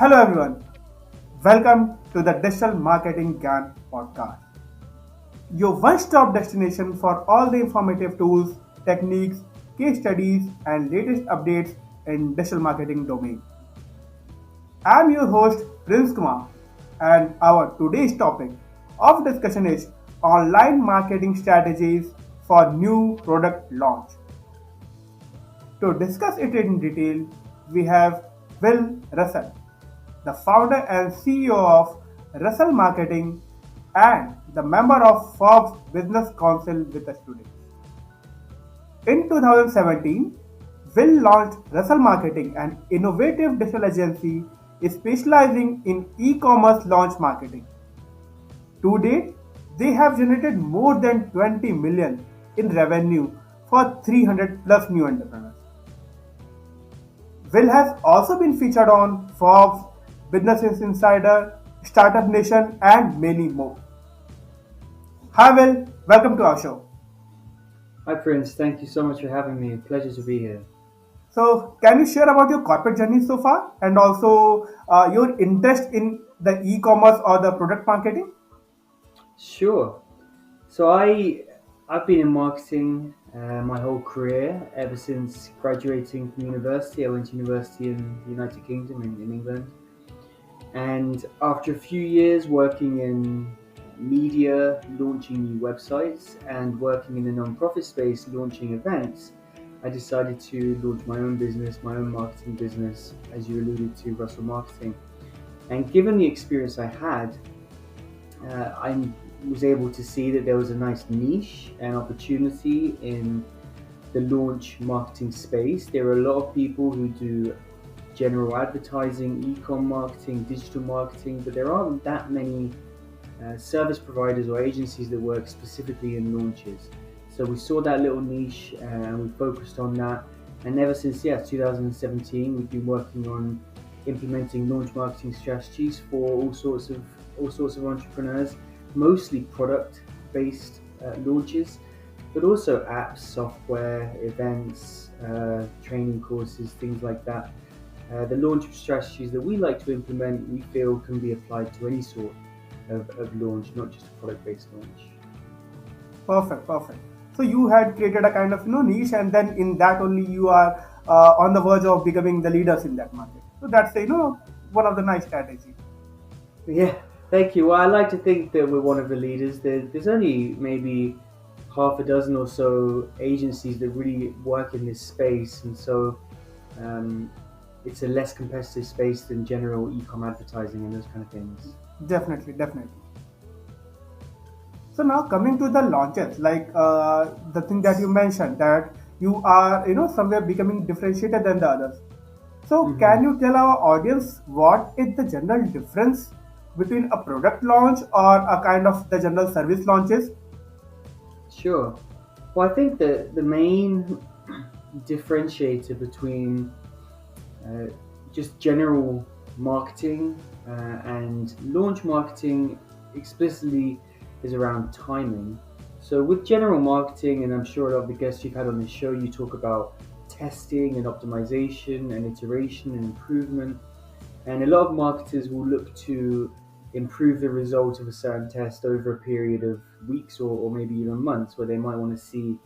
Hello everyone, welcome to the Digital Marketing GAN podcast, your one-stop destination for all the informative tools, techniques, case studies, and latest updates in digital marketing domain. I'm your host Prince Kumar, and our today's topic of discussion is online marketing strategies for new product launch. To discuss it in detail, we have Will Russell, the founder and CEO of Russell Marketing and the member of Forbes Business Council with us today. In 2017, Will launched Russell Marketing, an innovative digital agency specializing in e-commerce launch marketing. To date, they have generated more than 20 million in revenue for 300 plus new entrepreneurs. Will has also been featured on Forbes, Business Insider, Startup Nation, and many more. Hi, Will. Welcome to our show. Hi Prince, thank you so much for having me. Pleasure to be here. So, can you share about your corporate journey so far and also your interest in the e-commerce or the product marketing? Sure. So I've been in marketing my whole career ever since graduating from university. I went to university in the United Kingdom in England, and after a few years working in media, launching new websites, and working in the non-profit space, launching events, I decided to launch my own business, my own marketing business, as you alluded to, Russell Marketing. And given the experience I had, I was able to see that there was a nice niche and opportunity in the launch marketing space. There are a lot of people who do general advertising, e-com marketing, digital marketing, but there aren't that many service providers or agencies that work specifically in launches. So we saw that little niche and we focused on that. And ever since 2017, we've been working on implementing launch marketing strategies for all sorts of entrepreneurs, mostly product-based launches, but also apps, software, events, training courses, things like that. The launch strategies that we like to implement, we feel can be applied to any sort of launch, not just a product-based launch. Perfect, perfect. So you had created a kind of niche, and then in that only you are on the verge of becoming the leaders in that market. So that's one of the nice strategy. Yeah, thank you. Well, I like to think that we're one of the leaders. There's only maybe half a dozen or so agencies that really work in this space, and so um, it's a less competitive space than general e-com advertising and those kind of things. Definitely, definitely. So now coming to the launches, like the thing that you mentioned that you are somewhere becoming differentiated than the others. So hmm can you tell our audience what is the general difference between a product launch or a kind of the general service launches? Sure. Well, I think the main differentiator between uh, just general marketing and launch marketing explicitly is around timing. So, with general marketing, and I'm sure a lot of the guests you've had on the show, you talk about testing and optimization and iteration and improvement. And a lot of marketers will look to improve the result of a certain test over a period of weeks or maybe even months, where they might want to see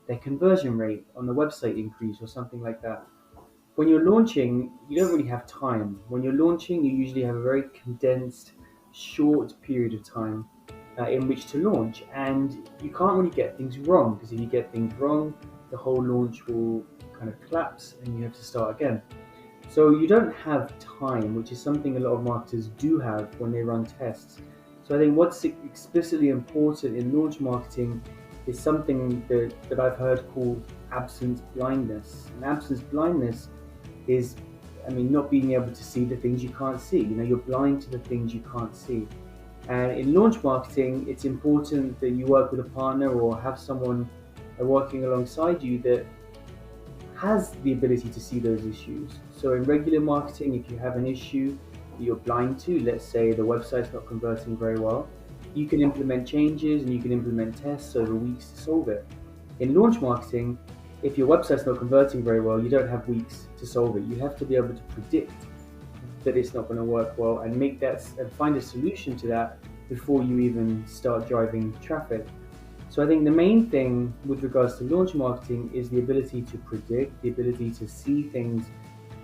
their conversion rate on the website increase or something like that. When you're launching, you don't really have time. When you're launching, you usually have a very condensed, short period of time in which to launch, and you can't really get things wrong, because if you get things wrong, the whole launch will kind of collapse and you have to start again. So you don't have time, which is something a lot of marketers do have when they run tests. So I think what's explicitly important in launch marketing is something that I've heard called absence blindness. And absence blindness is, I mean, not being able to see the things you can't see. You're blind to the things you can't see. And in launch marketing, it's important that you work with a partner or have someone working alongside you that has the ability to see those issues. So in regular marketing, if you have an issue that you're blind to, let's say the website's not converting very well, you can implement changes and you can implement tests over weeks to solve it. In launch marketing, if your website's not converting very well, you don't have weeks to solve it. You have to be able to predict that it's not going to work well, and make that and find a solution to that before you even start driving traffic. So I think the main thing with regards to launch marketing is the ability to predict, the ability to see things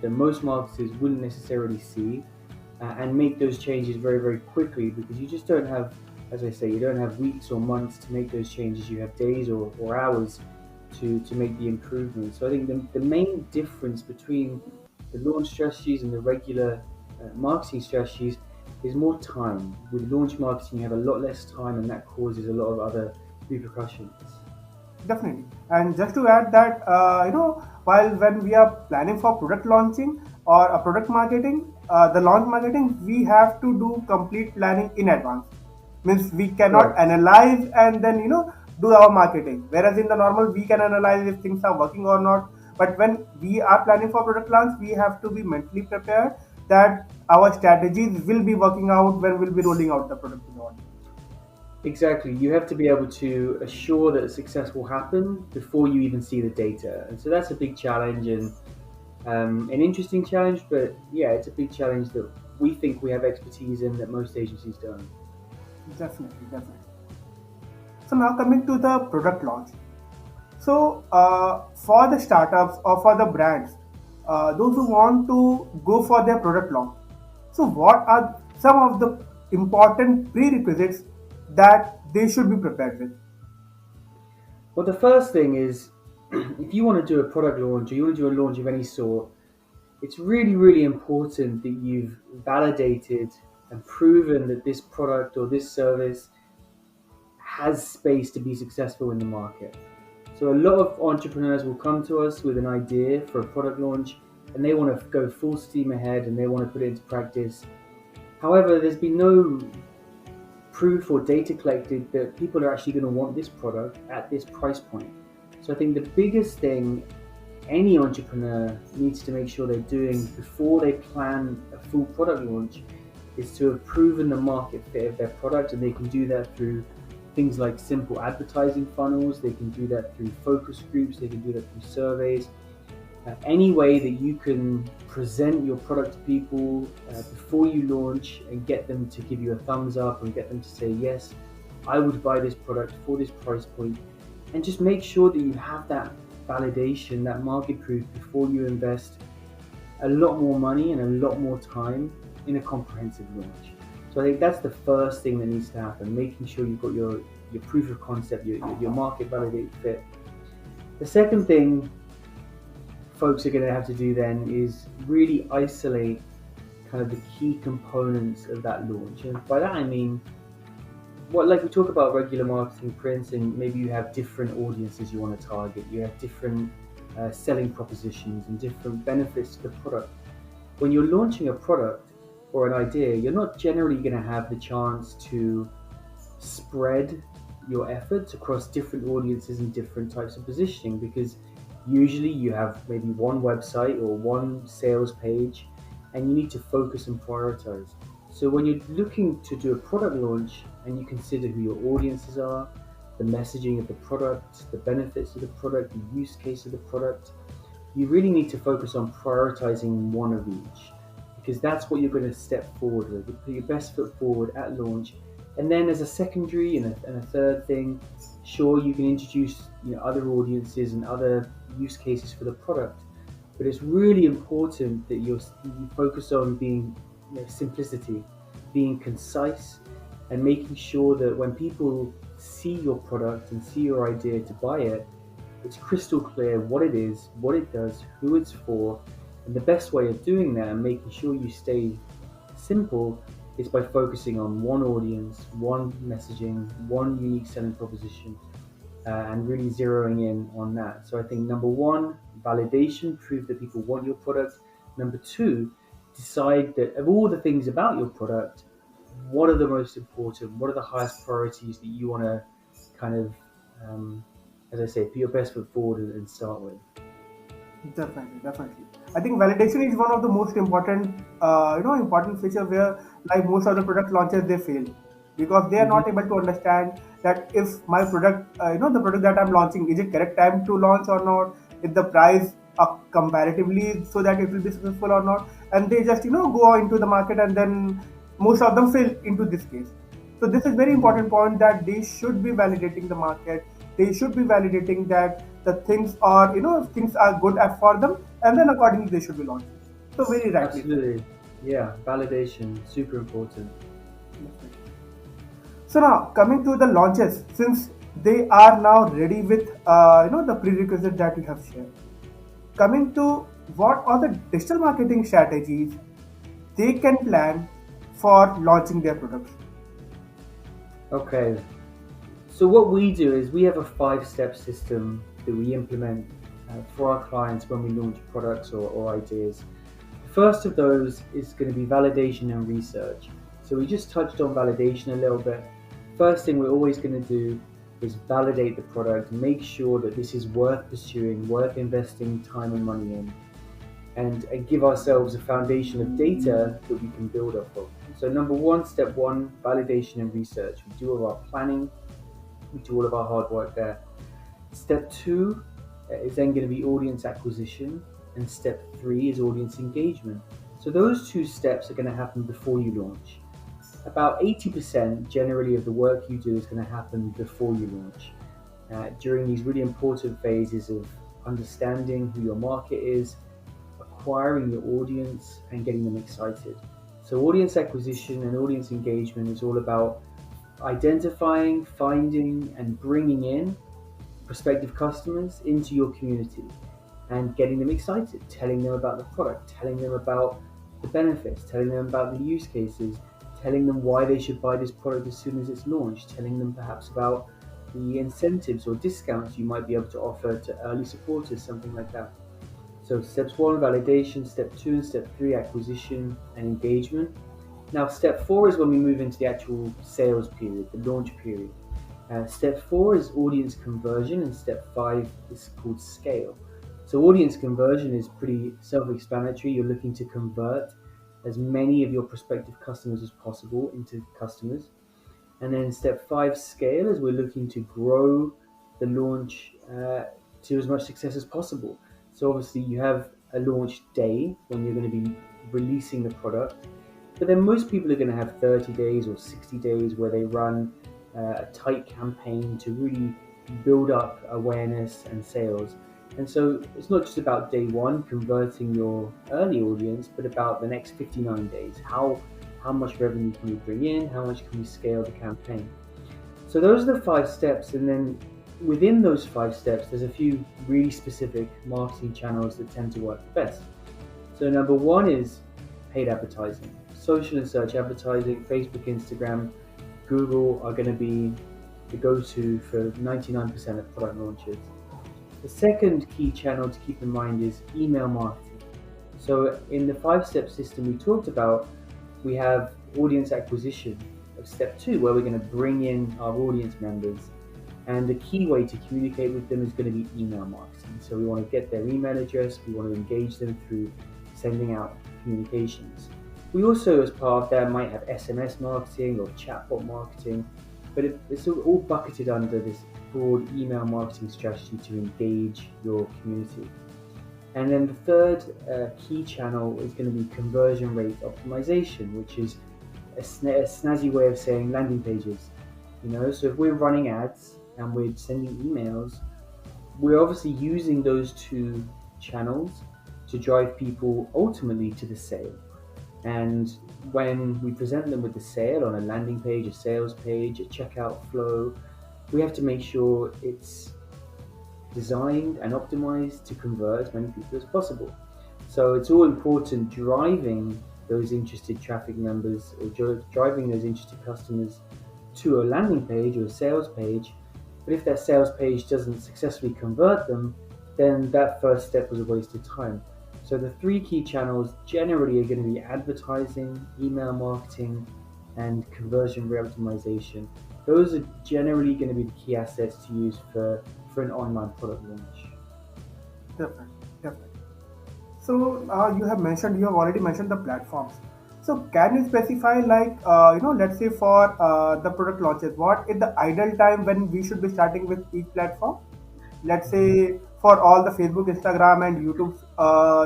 that most marketers wouldn't necessarily see, and make those changes very, very quickly, because you just don't have, as I say, you don't have weeks or months to make those changes. You have days or hours to make the improvements. So I think the main difference between the launch strategies and the regular marketing strategies is more time. With launch marketing, you have a lot less time, and that causes a lot of other repercussions. Definitely. And just to add that, while when we are planning for product launching or a product marketing, the launch marketing, we have to do complete planning in advance. Means we cannot Correct. analyze and then, do our marketing. Whereas in the normal, we can analyze if things are working or not. But when we are planning for product launch, we have to be mentally prepared that our strategies will be working out when we'll be rolling out the product to the audience. Exactly. You have to be able to assure that success will happen before you even see the data. And so that's a big challenge, and an interesting challenge, but yeah, it's a big challenge that we think we have expertise in that most agencies don't. Definitely, definitely. So now coming to the product launch. So for the startups or for the brands, those who want to go for their product launch, so what are some of the important prerequisites that they should be prepared with? Well, the first thing is if you want to do a product launch or you want to do a launch of any sort, it's really, really important that you've validated and proven that this product or this service has space to be successful in the market. So a lot of entrepreneurs will come to us with an idea for a product launch, and they want to go full steam ahead and they want to put it into practice. However, there's been no proof or data collected that people are actually going to want this product at this price point. So I think the biggest thing any entrepreneur needs to make sure they're doing before they plan a full product launch is to have proven the market fit of their product, and they can do that through things like simple advertising funnels, they can do that through focus groups, they can do that through surveys. Any way that you can present your product to people before you launch and get them to give you a thumbs up and get them to say, yes, I would buy this product for this price point, and just make sure that you have that validation, that market proof before you invest a lot more money and a lot more time in a comprehensive launch. So I think that's the first thing that needs to happen, making sure you've got your proof of concept, your market validated fit. The second thing folks are going to have to do then is really isolate kind of the key components of that launch. And by that I mean, what, like we talk about regular marketing prints, and maybe you have different audiences you want to target, you have different selling propositions and different benefits to the product. When you're launching a product or an idea, you're not generally going to have the chance to spread your efforts across different audiences and different types of positioning, because usually you have maybe one website or one sales page, and you need to focus and prioritize. So when you're looking to do a product launch and you consider who your audiences are, the messaging of the product, the benefits of the product, the use case of the product, you really need to focus on prioritizing one of each, because that's what you're going to step forward with. You put your best foot forward at launch, and then as a secondary and a third thing, sure, you can introduce other audiences and other use cases for the product, but it's really important that you focus on being simplicity, being concise, and making sure that when people see your product and see your idea to buy it, it's crystal clear what it is, what it does, who it's for. And the best way of doing that and making sure you stay simple is by focusing on one audience, one messaging, one unique selling proposition, and really zeroing in on that. So I think number one, validation, prove that people want your product. Number two, decide that of all the things about your product, what are the most important, what are the highest priorities that you want to kind of, as I say, put your best foot forward and start with. Definitely, definitely. I think validation is one of the most important feature where like most of the product launches they fail because they are Mm-hmm. not able to understand that if my product, the product that I'm launching, is it correct time to launch or not? If the price up comparatively so that it will be successful or not? and they just go into the market, and then most of them fail into this case. So this is very Mhm. important point, that they should be validating the market. They should be validating that the things are, things are good for them, and then accordingly they should be launched. So very rightly said. Absolutely. Yeah, validation, super important. So now coming to the launches, since they are now ready with the prerequisite that you have shared. Coming to what are the digital marketing strategies they can plan for launching their products. Okay, so what we do is we have a five-step system that we implement for our clients when we launch products or ideas. The first of those is going to be validation and research. So we just touched on validation a little bit. First thing we're always going to do is validate the product, make sure that this is worth pursuing, worth investing time and money in, and give ourselves a foundation of data that we can build off of. So number one, step one, validation and research. We do all of our planning, we do all of our hard work there. Step two is then going to be audience acquisition, and step three is audience engagement. So those two steps are going to happen before you launch. About 80% generally of the work you do is going to happen before you launch. During these really important phases of understanding who your market is, acquiring your audience, and getting them excited. So, audience acquisition and audience engagement is all about identifying, finding, and bringing in prospective customers into your community and getting them excited, telling them about the product, telling them about the benefits, telling them about the use cases, telling them why they should buy this product as soon as it's launched, telling them perhaps about the incentives or discounts you might be able to offer to early supporters, something like that. So steps one, validation, step two and step three, acquisition and engagement. Now step four is when we move into the actual sales period, the launch period. Step four is audience conversion, and step five is called scale. So audience conversion is pretty self-explanatory. You're looking to convert as many of your prospective customers as possible into customers. And then step five, scale, is we're looking to grow the launch to as much success as possible. So obviously you have a launch day when you're going to be releasing the product, but then most people are going to have 30 days or 60 days where they run a tight campaign to really build up awareness and sales. And so it's not just about day one converting your early audience, but about the next 59 days. How much revenue can we bring in? How much can we scale the campaign? So those are the five steps, and then within those five steps, there's a few really specific marketing channels that tend to work the best. So number one is paid advertising. Social and search advertising, Facebook, Instagram, Google are going to be the go-to for 99% of product launches. The second key channel to keep in mind is email marketing. So in the five-step system we talked about, we have audience acquisition of step two, where we're going to bring in our audience members. And the key way to communicate with them is going to be email marketing. So we want to get their email address, we want to engage them through sending out communications. We also, as part of that, might have SMS marketing or chatbot marketing, but it's all bucketed under this broad email marketing strategy to engage your community. And then the third key channel is going to be conversion rate optimization, which is a snazzy way of saying landing pages. So if we're running ads and we're sending emails, we're obviously using those two channels to drive people ultimately to the sale. And when we present them with the sale on a landing page, a sales page, a checkout flow, we have to make sure it's designed and optimized to convert as many people as possible. So it's all important driving those interested traffic numbers or driving those interested customers to a landing page or a sales page. But if that sales page doesn't successfully convert them, then that first step was a waste of time. So the three key channels generally are going to be advertising, email marketing, and conversion rate optimization. Those are generally going to be the key assets to use for an online product launch. Definitely, definitely. So you have already mentioned the platforms. So can you specify, like, let's say for the product launches, what is the ideal time when we should be starting with each platform? Let's Mhm. say for all the Facebook, Instagram, and YouTube,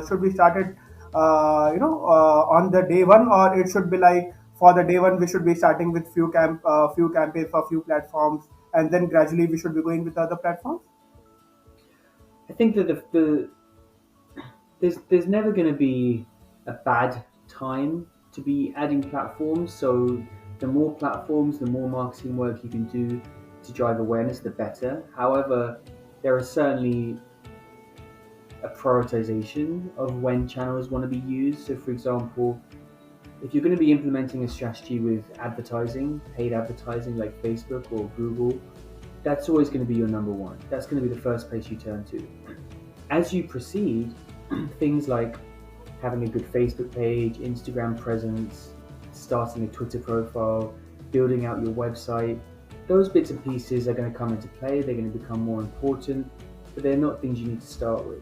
should be started on the day one, or it should be like for the day one we should be starting with few campaigns for few platforms, and then gradually we should be going with other platforms. I think that there's never going to be a bad time to be adding platforms. So the more platforms, the more marketing work you can do to drive awareness, the better. However, there are certainly a prioritization of when channels want to be used. So, for example, if you're going to be implementing a strategy with advertising, paid advertising like Facebook or Google, that's always going to be your number one. That's going to be the first place you turn to. As you proceed, things like having a good Facebook page, Instagram presence, starting a Twitter profile, building out your website, those bits and pieces are going to come into play. They're going to become more important, but they're not things you need to start with.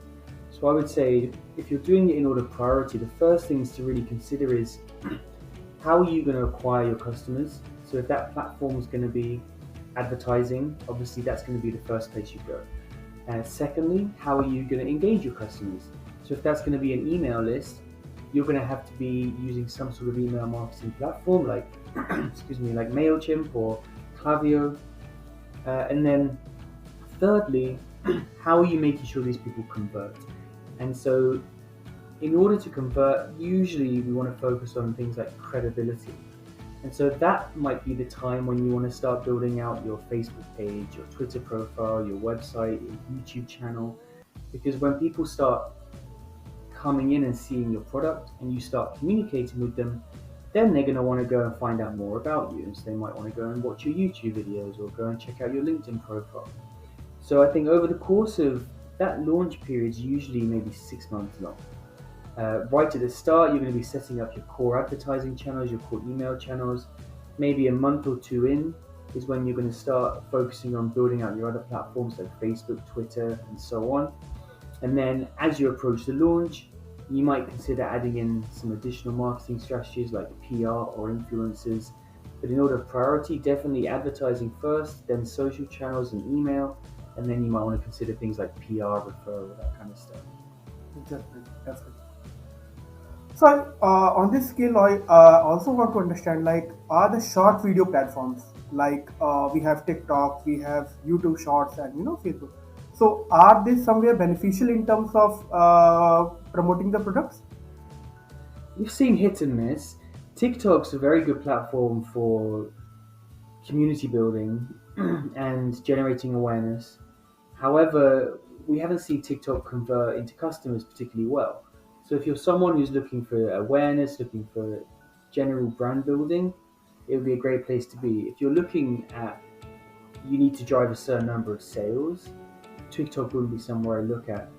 So I would say if you're doing it in order of priority, the first things to really consider is how are you going to acquire your customers? So if that platform is going to be advertising, obviously that's going to be the first place you go. And secondly, how are you going to engage your customers? So if that's going to be an email list, you're going to have to be using some sort of email marketing platform like, excuse me, like Mailchimp or Klaviyo. And then thirdly, how are you making sure these people convert? And so in order to convert, usually we want to focus on things like credibility. And so that might be the time when you want to start building out your Facebook page, your Twitter profile, your website, your YouTube channel. Because when people start coming in and seeing your product and you start communicating with them, then they're going to want to go and find out more about you. And so they might want to go and watch your YouTube videos or go and check out your LinkedIn profile. So I think over the course of that launch period is usually maybe 6 months long. Right at the start, you're going to be setting up your core advertising channels, your core email channels. Maybe a month or two in is when you're going to start focusing on building out your other platforms like Facebook, Twitter, and so on. And then as you approach the launch, you might consider adding in some additional marketing strategies like PR or influencers. But in order of priority, definitely advertising first, then social channels and email, and then you might want to consider things like PR, referral, that kind of stuff. Definitely, definitely. So on this scale, I also want to understand like are the short video platforms like we have TikTok, we have YouTube Shorts, and Facebook. So are they somewhere beneficial in terms of promoting the products? We've seen hit and miss. TikTok's a very good platform for community building and generating awareness. However, we haven't seen TikTok convert into customers particularly well. So if you're someone who's looking for awareness, looking for general brand building, it would be a great place to be. If you're looking at you need to drive a certain number of sales, TikTok wouldn't be somewhere I look at.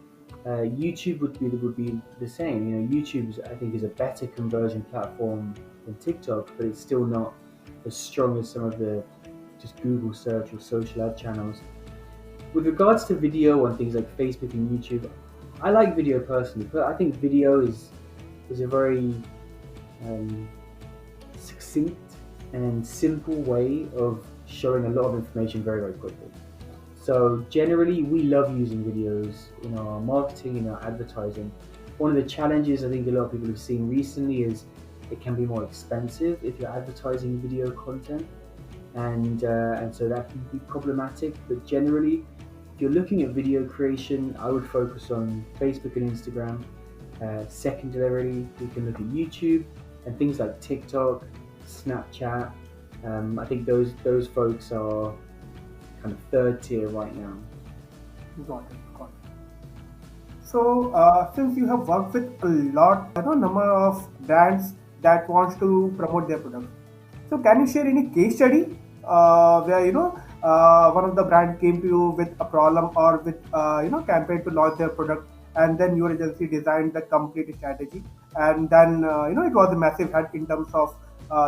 YouTube would be the same. YouTube I think is a better conversion platform than TikTok, but it's still not as strong as some of the just Google search or social ad channels. With regards to video on things like Facebook and YouTube, I like video personally, but I think video is a very succinct and simple way of showing a lot of information very, very quickly. So generally, we love using videos in our marketing, in our advertising. One of the challenges I think a lot of people have seen recently is it can be more expensive if you're advertising video content, and so that can be problematic. But generally, if you're looking at video creation, I would focus on Facebook and Instagram. Secondarily, we can look at YouTube and things like TikTok, Snapchat. I think those folks are kind of third tier right now. Got it. Got it. So, since you have worked with a lot, number of brands that wants to promote their product, so can you share any case study where one of the brand came to you with a problem or with campaign to launch their product, and then your agency designed the complete strategy, and then it was a massive hit in terms of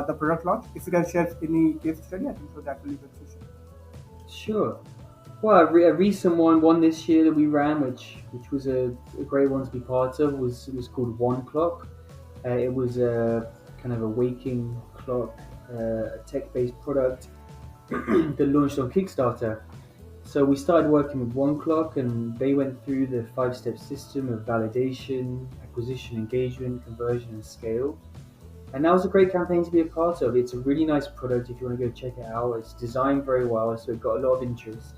the product launch. If you can share any case study, I think so that will be beneficial. Sure. Well, a recent one this year that we ran, which was a great one to be part of, was called One Clock. It was a kind of a waking clock, a tech-based product that launched on Kickstarter. So we started working with One Clock, and they went through the 5-step system of validation, acquisition, engagement, conversion, and scale. And that was a great campaign to be a part of. It's a really nice product if you want to go check it out. It's designed very well, so it got a lot of interest.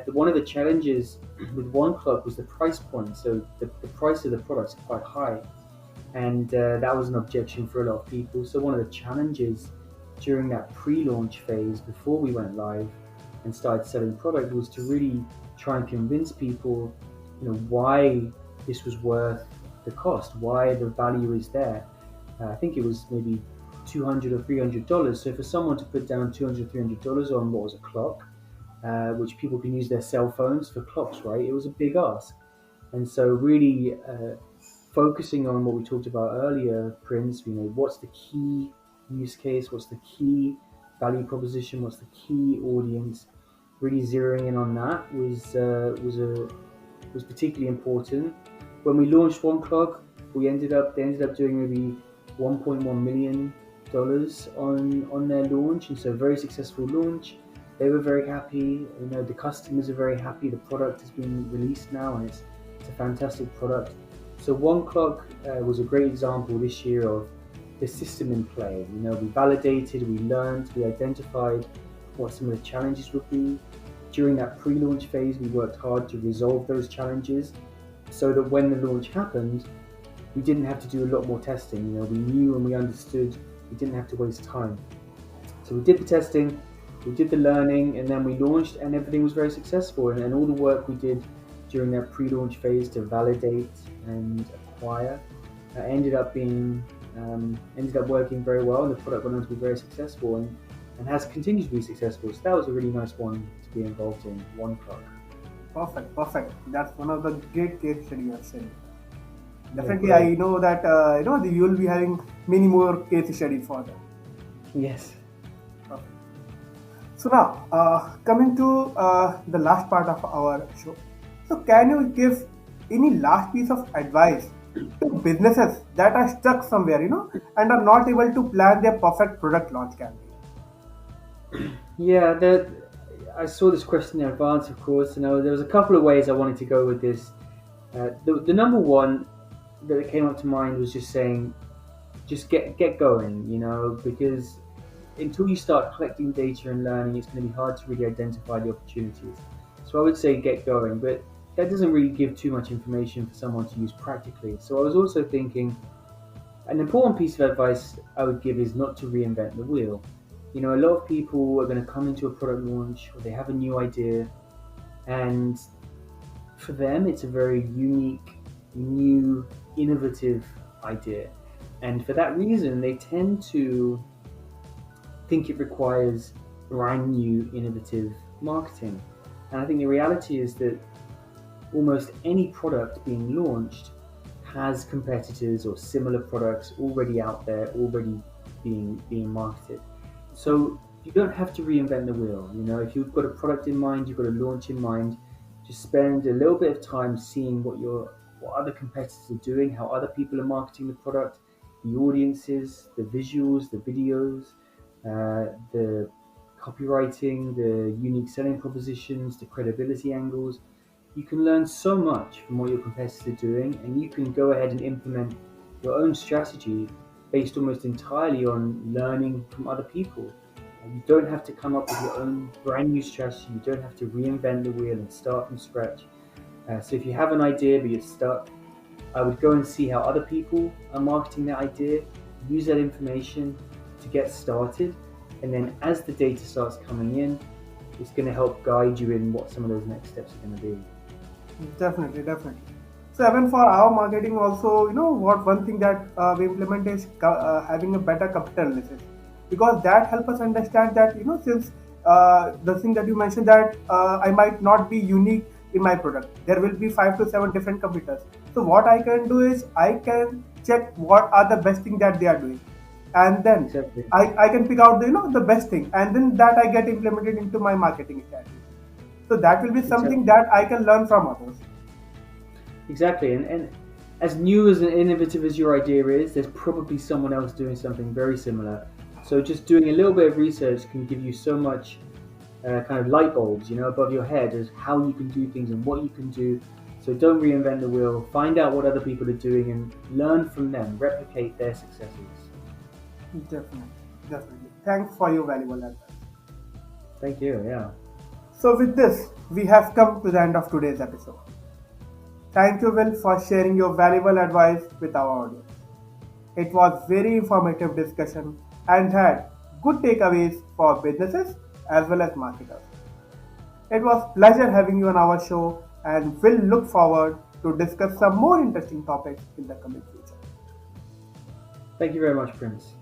One of the challenges with One Club was the price point. So the price of the product is quite high, and that was an objection for a lot of people. So one of the challenges during that pre-launch phase before we went live and started selling product was to really try and convince people, why this was worth the cost, why the value is there. I think it was maybe $200 or $300. So for someone to put down $200, $300 on what was a clock, which people can use their cell phones for clocks, right? It was a big ask. And so really focusing on what we talked about earlier, Prince, what's the key use case, what's the key value proposition, what's the key audience, really zeroing in on that was particularly important. When we launched One Clock, they ended up doing maybe $1.1 million on their launch, and so very successful launch. They were very happy. The customers are very happy. The product has been released now, and it's a fantastic product. So One Clock was a great example this year of the system in play. We validated, we learned, we identified what some of the challenges would be. During that pre-launch phase, we worked hard to resolve those challenges so that when the launch happened, we didn't have to do a lot more testing. We knew and we understood we didn't have to waste time. So we did the testing, we did the learning, and then we launched, and everything was very successful. And all the work we did during that pre-launch phase to validate and acquire ended up working very well, and the product went on to be very successful and has continued to be successful. So that was a really nice one to be involved in, One Clock. Perfect. That's one of the great case study you have said. Definitely, Yeah, I know that you will be having many more case studies for that. yes. Perfect. So now, coming to the last part of our show. So can you give any last piece of advice to businesses that are stuck somewhere, and are not able to plan their perfect product launch campaign? Yeah, I saw this question in advance, of course. There was a couple of ways I wanted to go with this. The number one that came up to mind was just saying, just get going, because until you start collecting data and learning, it's going to be hard to really identify the opportunities. So I would say get going, but that doesn't really give too much information for someone to use practically. So I was also thinking an important piece of advice I would give is not to reinvent the wheel. A lot of people are going to come into a product launch or they have a new idea, and for them it's a very unique, new, innovative idea. And for that reason, they tend to think it requires brand new, innovative marketing. And I think the reality is that almost any product being launched has competitors or similar products already out there, already being marketed. So you don't have to reinvent the wheel. If you've got a product in mind, you've got a launch in mind, just spend a little bit of time seeing what other competitors are doing, how other people are marketing the product, the audiences, the visuals, the videos, the copywriting, the unique selling propositions, the credibility angles. You can learn so much from what your competitors are doing, and you can go ahead and implement your own strategy based almost entirely on learning from other people. And you don't have to come up with your own brand new strategy. You don't have to reinvent the wheel and start from scratch. So if you have an idea but you're stuck, I would go and see how other people are marketing that idea, use that information to get started, and then as the data starts coming in, it's going to help guide you in what some of those next steps are going to be. Definitely. So even for our marketing also, what one thing that we implement is having a better capital analysis, because that help us understand that, since the thing that you mentioned that I might not be unique in my product, there will be 5 to 7 different competitors. So what I can do is I can check what are the best thing that they are doing, and then Exactly. I can pick out the best thing, and then that I get implemented into my marketing strategy. So that will be something Exactly. that I can learn from others. Exactly. And as new as and innovative as your idea is, there's probably someone else doing something very similar. So just doing a little bit of research can give you so much kind of light bulbs, above your head as how you can do things and what you can do So don't reinvent the wheel. Find out what other people are doing and learn from them. Replicate their successes. Definitely, definitely. Thanks for your valuable advice. Thank you. Yeah. So, with this, we have come to the end of today's episode. Thank you, Will, for sharing your valuable advice with our audience. It was very informative discussion and had good takeaways for businesses as well as marketers. It was pleasure having you on our show and we'll look forward to discuss some more interesting topics in the coming future. Thank you very much, Prince.